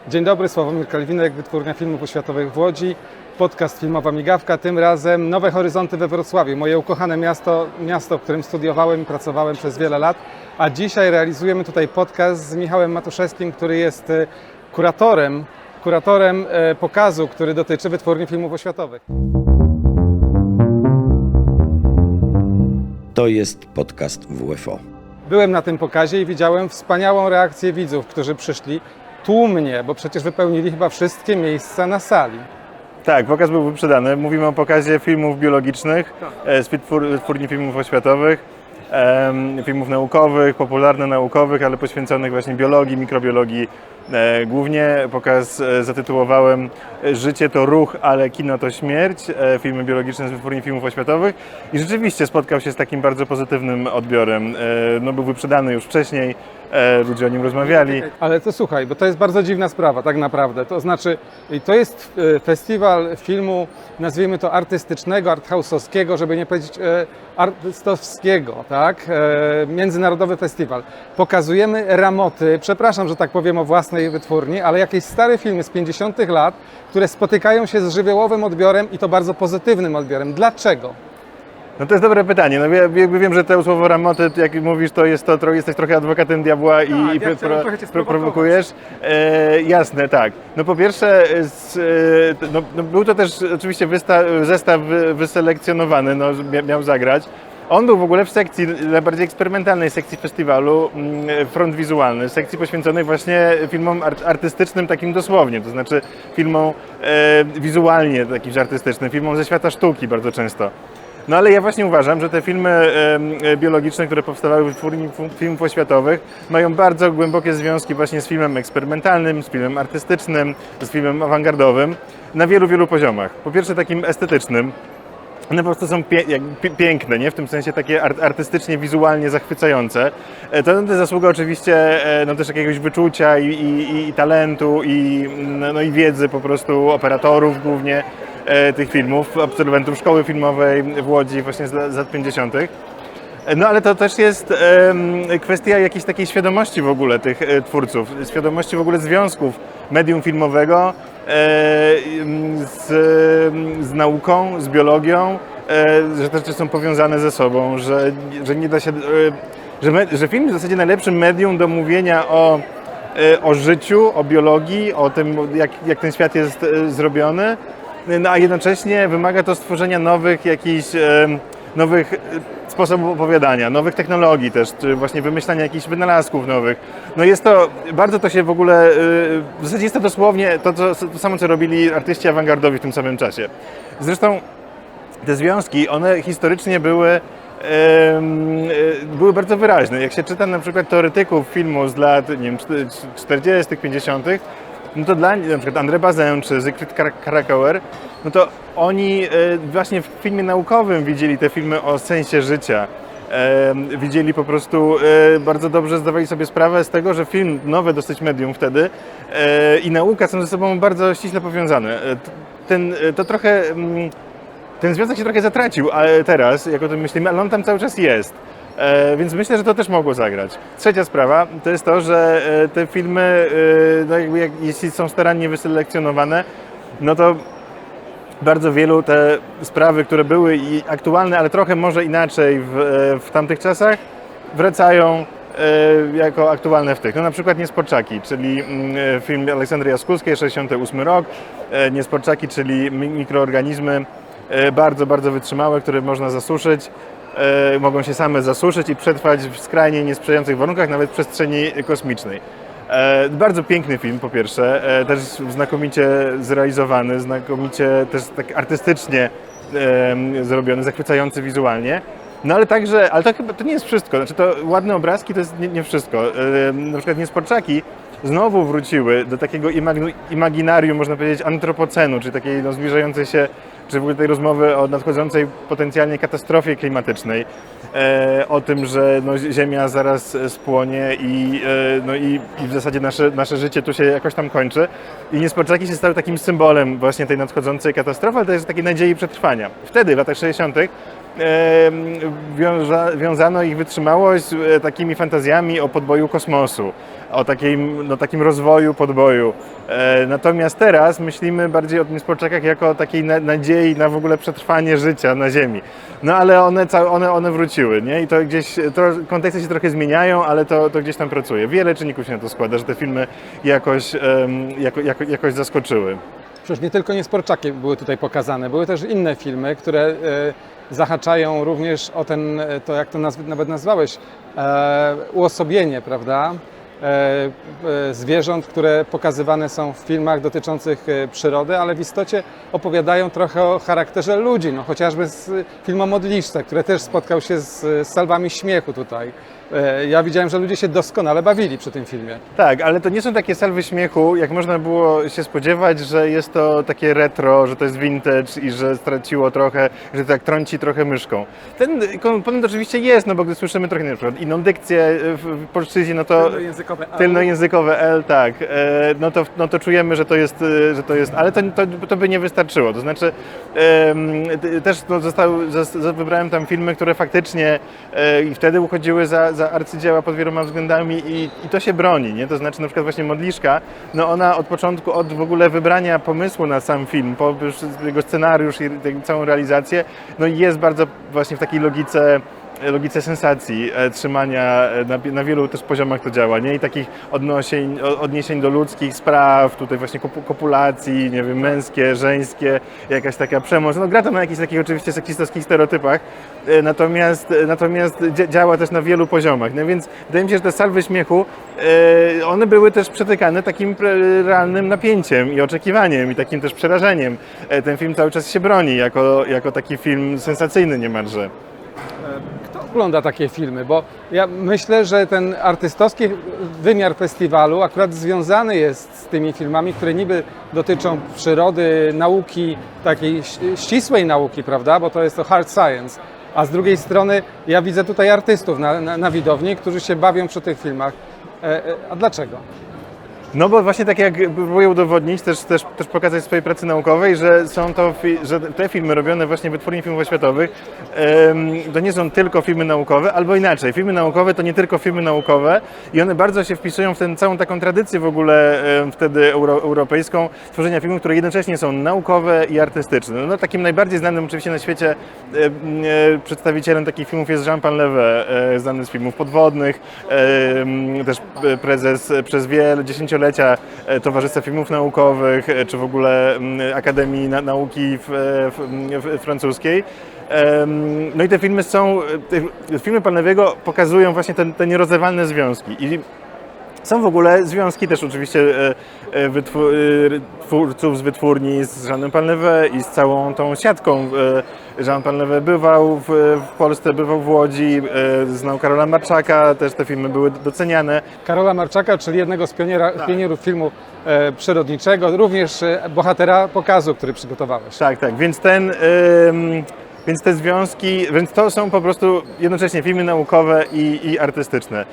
Dzień dobry, Sławomir Kalwinek, Wytwórnia Filmów Oświatowych w Łodzi, podcast Filmowa Migawka, tym razem Nowe Horyzonty we Wrocławiu, moje ukochane miasto, w którym studiowałem i pracowałem przez wiele lat, a dzisiaj realizujemy tutaj podcast z Michałem Matuszewskim, który jest kuratorem pokazu, który dotyczy Wytwórni Filmów Oświatowych. To jest podcast WFO. Byłem na tym pokazie i widziałem wspaniałą reakcję widzów, którzy przyszli tłumnie, bo przecież wypełnili chyba wszystkie miejsca na sali. Tak, pokaz był wyprzedany. Mówimy o pokazie filmów biologicznych z Wytwórni Filmów Oświatowych, filmów naukowych, popularno-naukowych, ale poświęconych właśnie biologii, mikrobiologii. Głównie pokaz zatytułowałem Życie to ruch, ale kino to śmierć. Filmy biologiczne z Wytwórni Filmów Oświatowych. I rzeczywiście spotkał się z takim bardzo pozytywnym odbiorem. Był wyprzedany już wcześniej, ludzie o nim rozmawiali. Ale to słuchaj, bo to jest bardzo dziwna sprawa tak naprawdę. To znaczy, to jest festiwal filmu, nazwijmy to artystycznego, arthouse'owskiego, żeby nie powiedzieć artystowskiego, tak? Międzynarodowy festiwal. Pokazujemy ramoty, przepraszam, że tak powiem o własnej wytwórni, ale jakieś stare filmy z 50 lat, które spotykają się z żywiołowym odbiorem i to bardzo pozytywnym odbiorem. Dlaczego? No to jest dobre pytanie. No jakby wiem, że te słowo ramoty, jak mówisz, to jesteś trochę adwokatem diabła i prowokujesz. Jasne, tak. No po pierwsze, był to też oczywiście zestaw wyselekcjonowany, miał zagrać. On był w ogóle w sekcji najbardziej eksperymentalnej sekcji festiwalu, front wizualny, sekcji poświęconej właśnie filmom artystycznym takim dosłownie, to znaczy filmom wizualnie takim artystycznym, filmom ze świata sztuki bardzo często. No ale ja właśnie uważam, że te filmy biologiczne, które powstawały w Wytwórni Filmów Oświatowych, mają bardzo głębokie związki właśnie z filmem eksperymentalnym, z filmem artystycznym, z filmem awangardowym na wielu poziomach. Po pierwsze takim estetycznym. One po prostu są piękne, nie? W tym sensie takie artystycznie, wizualnie zachwycające. To zasługa oczywiście też jakiegoś wyczucia i talentu i wiedzy po prostu operatorów głównie tych filmów, absolwentów szkoły filmowej w Łodzi właśnie z lat 50. No ale to też jest kwestia jakiejś takiej świadomości w ogóle tych twórców, świadomości w ogóle związków medium filmowego z nauką, z biologią, że te rzeczy są powiązane ze sobą, że nie da się, że film jest w zasadzie najlepszym medium do mówienia o życiu, o biologii, o tym, jak ten świat jest zrobiony, no a jednocześnie wymaga to stworzenia nowych sposobów opowiadania, nowych technologii też, czy właśnie wymyślania jakichś wynalazków nowych. No bardzo to się w ogóle, w zasadzie jest to dosłownie to samo, co robili artyści awangardowi w tym samym czasie. Zresztą te związki, one historycznie były bardzo wyraźne. Jak się czyta na przykład teoretyków filmu z lat 40., 50., no to na przykład André Bazin czy Siegfried Kracauer, no to oni właśnie w filmie naukowym widzieli te filmy o sensie życia. Widzieli po prostu, bardzo dobrze zdawali sobie sprawę z tego, że film, nowe dosyć medium wtedy i nauka są ze sobą bardzo ściśle powiązane. Ten związek się trochę zatracił teraz, jak o tym myślimy, ale on tam cały czas jest. Więc myślę, że to też mogło zagrać. Trzecia sprawa to jest to, że te filmy, jeśli są starannie wyselekcjonowane, no to bardzo wielu te sprawy, które były i aktualne, ale trochę może inaczej w tamtych czasach, wracają jako aktualne w tych. No na przykład Niespodzianki, czyli film Aleksandry Jaskulskiej, 68 rok. Niespodzianki, czyli mikroorganizmy bardzo wytrzymałe, które można zasuszyć. Mogą się same zasuszyć i przetrwać w skrajnie niesprzyjających warunkach, nawet w przestrzeni kosmicznej. Bardzo piękny film po pierwsze, też znakomicie zrealizowany, znakomicie też tak artystycznie zrobiony, zachwycający wizualnie. No ale także, to nie jest wszystko, znaczy to ładne obrazki to jest nie wszystko. Na przykład Niespodzianki znowu wróciły do takiego imaginarium, można powiedzieć, antropocenu, czyli takiej zbliżającej się, czy w ogóle tej rozmowy o nadchodzącej potencjalnie katastrofie klimatycznej, o tym, że Ziemia zaraz spłonie i w zasadzie nasze życie tu się jakoś tam kończy. I Niespodzianki się stały takim symbolem właśnie tej nadchodzącej katastrofy, ale też takiej nadziei przetrwania. Wtedy, w latach 60., wiązano ich wytrzymałość z takimi fantazjami o podboju kosmosu, o takim rozwoju podboju. Natomiast teraz myślimy bardziej o niespolczakach jako o takiej nadziei na w ogóle przetrwanie życia na Ziemi. No ale one wróciły, nie? I to gdzieś, konteksty się trochę zmieniają, ale to gdzieś tam pracuje. Wiele czynników się na to składa, że te filmy jakoś zaskoczyły. Przecież nie tylko Niesporczaki były tutaj pokazane, były też inne filmy, które zahaczają również o to jak to nawet nazwałeś, uosobienie, prawda? Zwierząt, które pokazywane są w filmach dotyczących przyrody, ale w istocie opowiadają trochę o charakterze ludzi, no chociażby z filmu Modliszce, który też spotkał się z salwami śmiechu tutaj. Ja widziałem, że ludzie się doskonale bawili przy tym filmie. Tak, ale to nie są takie salwy śmiechu, jak można było się spodziewać, że jest to takie retro, że to jest vintage i że straciło trochę, że tak trąci trochę myszką. Ten komponent oczywiście jest, no bo gdy słyszymy trochę na przykład inną dykcję w polszczyźnie, no to tylnojęzykowe L, tak, no to czujemy, że to jest, ale to by nie wystarczyło. To znaczy też wybrałem tam filmy, które faktycznie i wtedy uchodziły za arcydzieła pod wieloma względami i to się broni, nie? To znaczy na przykład właśnie Modliszka, no ona od początku, od w ogóle wybrania pomysłu na sam film, po już jego scenariusz i całą realizację, no i jest bardzo właśnie w takiej logice sensacji, trzymania na wielu też poziomach to działa, nie? I takich odniesień do ludzkich spraw, tutaj właśnie kopulacji, nie wiem, męskie, żeńskie, jakaś taka przemoc. No gra to na jakichś takich oczywiście seksistowskich stereotypach, natomiast działa też na wielu poziomach. No więc wydaje mi się, że te salwy śmiechu, one były też przetykane takim realnym napięciem i oczekiwaniem i takim też przerażeniem. Ten film cały czas się broni jako taki film sensacyjny niemalże. Kto ogląda takie filmy? Bo ja myślę, że ten artystowski wymiar festiwalu akurat związany jest z tymi filmami, które niby dotyczą przyrody, nauki, takiej ścisłej nauki, prawda? Bo to jest to hard science. A z drugiej strony ja widzę tutaj artystów na widowni, którzy się bawią przy tych filmach. A dlaczego? No bo właśnie tak jak próbuję udowodnić, też pokazać w swojej pracy naukowej, że że te filmy robione właśnie wytwórni filmów oświatowych to nie są tylko filmy naukowe, albo inaczej, filmy naukowe to nie tylko filmy naukowe i one bardzo się wpisują w tę całą taką tradycję w ogóle wtedy europejską tworzenia filmów, które jednocześnie są naukowe i artystyczne. No takim najbardziej znanym oczywiście na świecie przedstawicielem takich filmów jest Jean Painlevé, znany z filmów podwodnych, też prezes przez wiele dziesięciolecia Towarzystwa Filmów Naukowych, czy w ogóle Akademii Nauki francuskiej. No i te filmy filmy Painlevé'ego pokazują właśnie te nierozerwalne związki. I są w ogóle związki też oczywiście twórców z wytwórni z Jeanem Painlevé i z całą tą siatką. Jean Painlevé bywał w Polsce, bywał w Łodzi, znał Karola Marczaka, też te filmy były doceniane. Karola Marczaka, czyli jednego z pionierów filmu przyrodniczego, również bohatera pokazu, który przygotowałeś. Tak, więc więc te związki, więc to są po prostu jednocześnie filmy naukowe i artystyczne.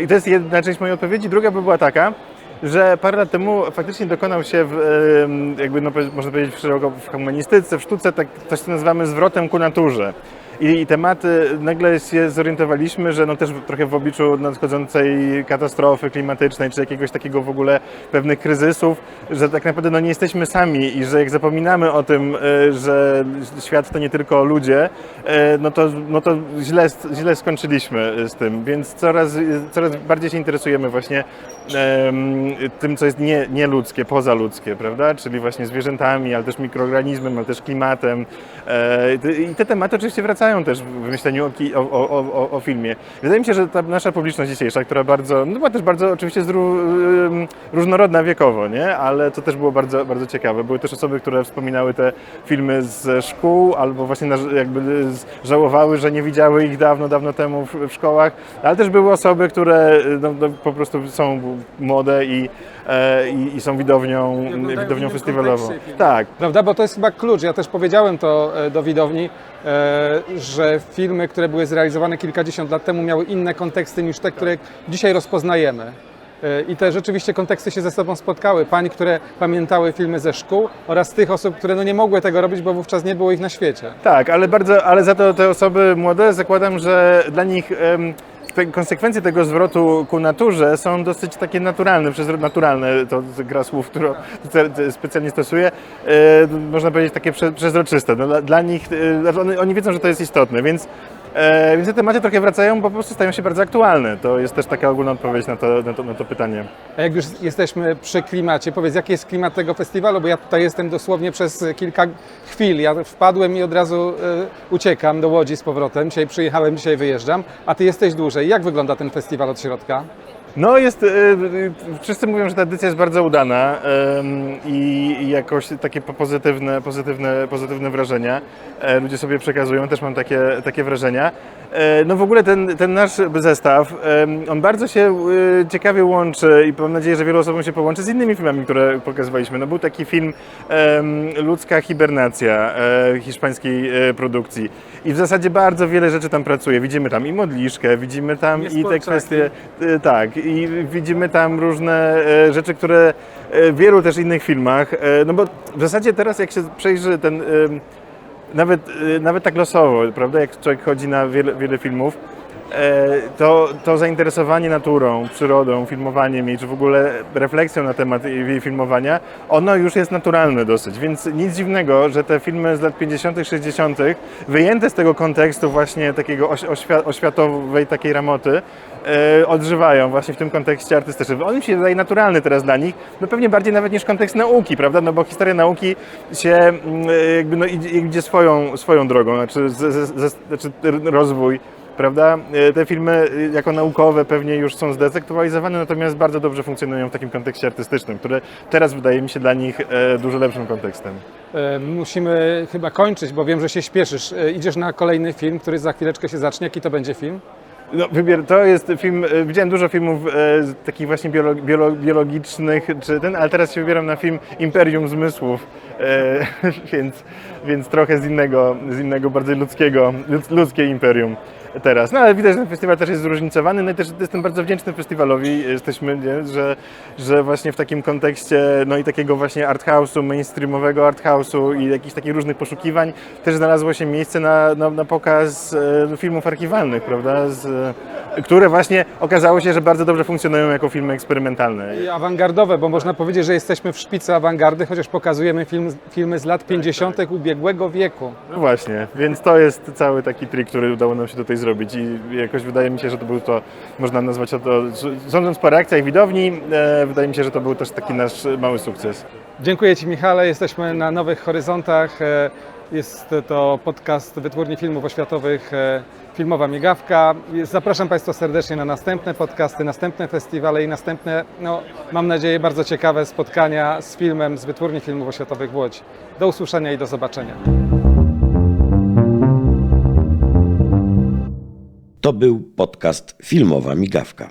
I to jest jedna część mojej odpowiedzi. Druga by była taka, że parę lat temu faktycznie dokonał się jakby można powiedzieć w humanistyce, w sztuce coś, co nazywamy zwrotem ku naturze. I tematy, nagle się zorientowaliśmy, że no też trochę w obliczu nadchodzącej katastrofy klimatycznej, czy jakiegoś takiego w ogóle pewnych kryzysów, że tak naprawdę no nie jesteśmy sami i że jak zapominamy o tym, że świat to nie tylko ludzie, no to źle skończyliśmy z tym, więc coraz bardziej się interesujemy właśnie tym, co jest nieludzkie, pozaludzkie, prawda? Czyli właśnie zwierzętami, ale też mikroorganizmem, ale też klimatem. I te tematy oczywiście wracają też w myśleniu o filmie. Wydaje mi się, że ta nasza publiczność dzisiejsza, która była też bardzo oczywiście różnorodna wiekowo, nie? Ale to też było bardzo, bardzo ciekawe. Były też osoby, które wspominały te filmy ze szkół albo właśnie jakby żałowały, że nie widziały ich dawno temu w szkołach, ale też były osoby, które po prostu są młode i są widownią festiwalową. Tak. Prawda, bo to jest chyba klucz. Ja też powiedziałem to do widowni, że filmy, które były zrealizowane kilkadziesiąt lat temu, miały inne konteksty niż te, które dzisiaj rozpoznajemy. I te rzeczywiście konteksty się ze sobą spotkały. Pań, które pamiętały filmy ze szkół oraz tych osób, które no nie mogły tego robić, bo wówczas nie było ich na świecie. Tak, ale za to te osoby młode zakładam, że dla nich te konsekwencje tego zwrotu ku naturze są dosyć takie naturalne, naturalne, to gra słów, którą specjalnie stosuję, można powiedzieć takie przezroczyste. No, dla nich, oni wiedzą, że to jest istotne, więc te tematy trochę wracają, bo po prostu stają się bardzo aktualne. To jest też taka ogólna odpowiedź na to pytanie. A jak już jesteśmy przy klimacie, powiedz, jaki jest klimat tego festiwalu, bo ja tutaj jestem dosłownie przez kilka chwil. Ja wpadłem i od razu uciekam do Łodzi z powrotem. Dzisiaj przyjechałem, dzisiaj wyjeżdżam, a ty jesteś dłużej. Jak wygląda ten festiwal od środka? No wszyscy mówią, że ta edycja jest bardzo udana i jakoś takie pozytywne wrażenia ludzie sobie przekazują, też mam takie wrażenia. No w ogóle ten nasz zestaw, on bardzo się ciekawie łączy i mam nadzieję, że wielu osobom się połączy z innymi filmami, które pokazywaliśmy. No był taki film Ludzka hibernacja hiszpańskiej produkcji i w zasadzie bardzo wiele rzeczy tam pracuje. Widzimy tam i modliszkę, widzimy tam i te kwestie, tak, i widzimy tam różne rzeczy, które w wielu też innych filmach, no bo w zasadzie teraz jak się przejrzy ten, nawet tak losowo, prawda, jak człowiek chodzi na wiele filmów, to zainteresowanie naturą, przyrodą, filmowaniem jej, czy w ogóle refleksją na temat jej filmowania, ono już jest naturalne dosyć, więc nic dziwnego, że te filmy z lat 50., 60., wyjęte z tego kontekstu właśnie takiego oświatowej takiej ramoty, odżywają właśnie w tym kontekście artystycznym. On mi się wydaje naturalny teraz dla nich, no pewnie bardziej nawet niż kontekst nauki, prawda, no bo historia nauki się jakby no, idzie swoją drogą, znaczy rozwój. Prawda? Te filmy jako naukowe pewnie już są zdezaktualizowane, natomiast bardzo dobrze funkcjonują w takim kontekście artystycznym, który teraz wydaje mi się dla nich dużo lepszym kontekstem. Musimy chyba kończyć, bo wiem, że się śpieszysz. Idziesz na kolejny film, który za chwileczkę się zacznie. Jaki to będzie film? No, to jest film, widziałem dużo filmów takich właśnie biologicznych, ale teraz się wybieram na film Imperium Zmysłów, więc trochę z innego bardziej ludzkie imperium teraz. No ale widać, że ten festiwal też jest zróżnicowany, no i też jestem bardzo wdzięczny festiwalowi, jesteśmy, nie, że właśnie w takim kontekście, no i takiego właśnie art house'u, mainstreamowego art house'u i jakichś takich różnych poszukiwań też znalazło się miejsce na pokaz filmów archiwalnych, prawda, które właśnie okazało się, że bardzo dobrze funkcjonują jako filmy eksperymentalne. I awangardowe, bo można powiedzieć, że jesteśmy w szpicy awangardy, chociaż pokazujemy filmy z lat 50. ubiegłego wieku. No właśnie, więc to jest cały taki trik, który udało nam się tutaj zrobić i jakoś wydaje mi się, że to był to, można nazwać to, sądząc po reakcjach widowni, wydaje mi się, że to był też taki nasz mały sukces. Dziękuję Ci, Michale, jesteśmy na Nowych Horyzontach. Jest to podcast Wytwórni Filmów Oświatowych Filmowa Migawka. Zapraszam Państwa serdecznie na następne podcasty, następne festiwale i następne, no, mam nadzieję, bardzo ciekawe spotkania z filmem z Wytwórni Filmów Oświatowych w Łodzi. Do usłyszenia i do zobaczenia. To był podcast Filmowa Migawka.